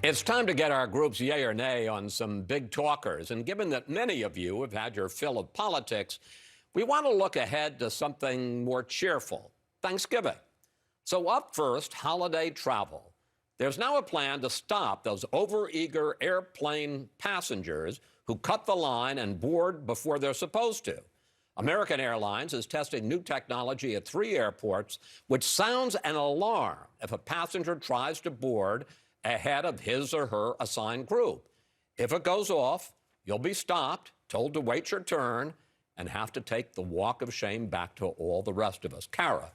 It's time to get our group's yay or nay on some big talkers. And given that many of you have had your fill of politics, we want to look ahead to something more cheerful, Thanksgiving. So up first, holiday travel. There's now a plan to stop those overeager airplane passengers who cut the line and board before they're supposed to. American Airlines is testing new technology at 3 airports, which sounds an alarm if a passenger tries to board ahead of his or her assigned group. If it goes off, you'll be stopped, told to wait your turn, and have to take the walk of shame back to all the rest of us. Kara,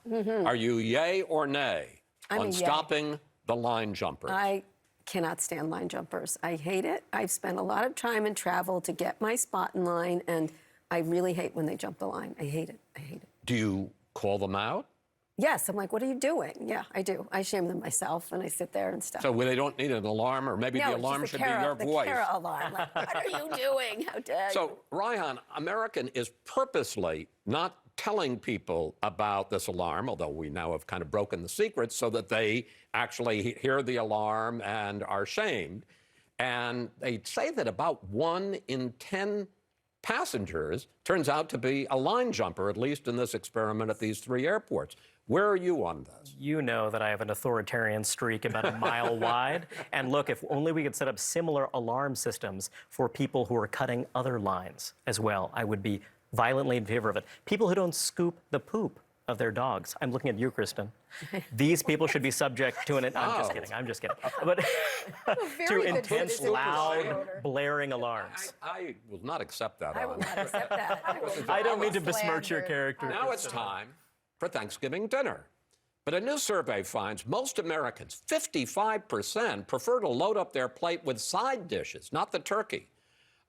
are you yay or nay on stopping the line jumpers? I cannot stand line jumpers. I hate it. I've spent a lot of time and travel to get my spot in line, and I really hate when they jump the line. I hate it. I hate it. Do you call them out? Yes, I'm like, what are you doing? Yeah, I do. I shame them myself, and I sit there and stuff. So they don't need an alarm, or maybe the alarm should be your voice. The Kara alarm. Like, what are you doing? How dare you? So, Ryan, American is purposely not telling people about this alarm, although we now have kind of broken the secret, so that they actually hear the alarm and are shamed. And they say that about 1 in 10 passengers turns out to be a line jumper, at least in this experiment at these 3 airports. Where are you on this? You know that I have an authoritarian streak about a mile wide. And look, if only we could set up similar alarm systems for people who are cutting other lines as well, I would be violently in favor of it. People who don't scoop the poop of their dogs. I'm looking at you, Kristen. These people should be subject to an... I'm just kidding. But to intense, loud, blaring alarms. I will not accept that. I will not accept that. I don't mean to besmirch your character. Now it's time for Thanksgiving dinner. But a new survey finds most Americans, 55%, prefer to load up their plate with side dishes, not the turkey.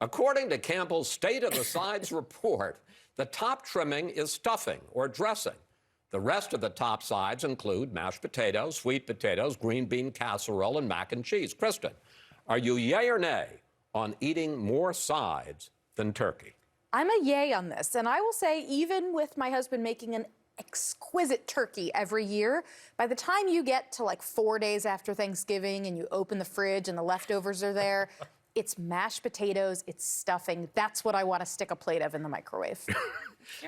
According to Campbell's State of the Sides report, the top trimming is stuffing or dressing. The rest of the top sides include mashed potatoes, sweet potatoes, green bean casserole, and mac and cheese. Kristen, are you yay or nay on eating more sides than turkey? I'm a yay on this, and I will say even with my husband making an exquisite turkey every year, by the time you get to like 4 days after Thanksgiving and you open the fridge and the leftovers are there, it's mashed potatoes, it's stuffing. That's what I want to stick a plate of in the microwave.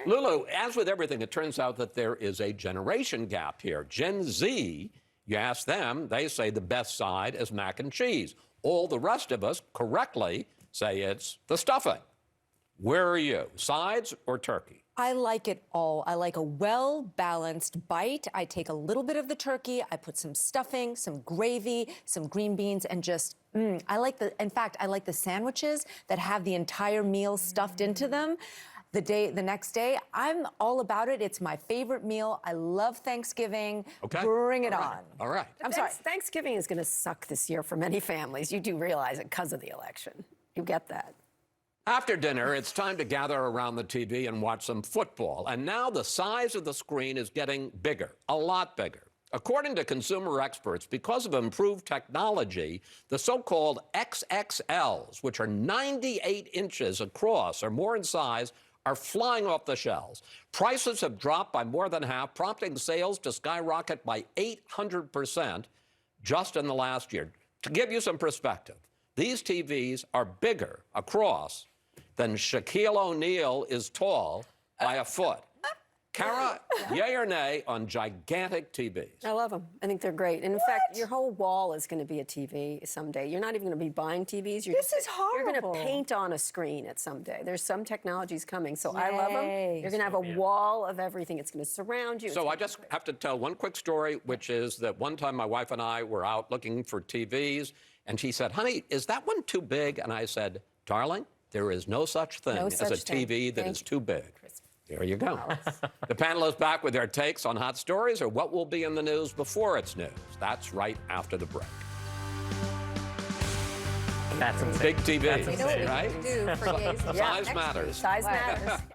Lulu, as with everything, it turns out that there is a generation gap here. Gen Z, you ask them, they say the best side is mac and cheese. All the rest of us correctly say it's the stuffing. Where are you, sides or turkey? I like it all. I like a well-balanced bite. I take a little bit of the turkey, I put some stuffing, some gravy, some green beans, and just, in fact, I like the sandwiches that have the entire meal stuffed into them. The next day, I'm all about it. It's my favorite meal. I love Thanksgiving. Okay. Bring it on. All right. I'm sorry. Thanksgiving is going to suck this year for many families. You do realize it because of the election. You get that. After dinner, it's time to gather around the TV and watch some football. And now the size of the screen is getting bigger, a lot bigger. According to consumer experts, because of improved technology, the so-called XXLs, which are 98 inches across or more in size, are flying off the shelves. Prices have dropped by more than half, prompting sales to skyrocket by 800% just in the last year. To give you some perspective, these TVs are bigger across than Shaquille O'Neal is tall by a foot. Kara, yay or nay on gigantic TVs? I love them. I think they're great. And in fact, your whole wall is going to be a TV someday. You're not even going to be buying TVs. This is horrible. You're going to paint on a screen at someday. There's some technologies coming, so I love them. You're going to have a wall of everything. It's going to surround you. So I just have to tell one quick story, which is that one time my wife and I were out looking for TVs, and she said, honey, is that one too big? And I said, darling, there is no such thing as a TV that is too big. There you go. The panel is back with their takes on hot stories or what will be in the news before it's news. That's right after the break. That's insane. Big TV, That's insane. right? Do for days. Size matters. Size matters.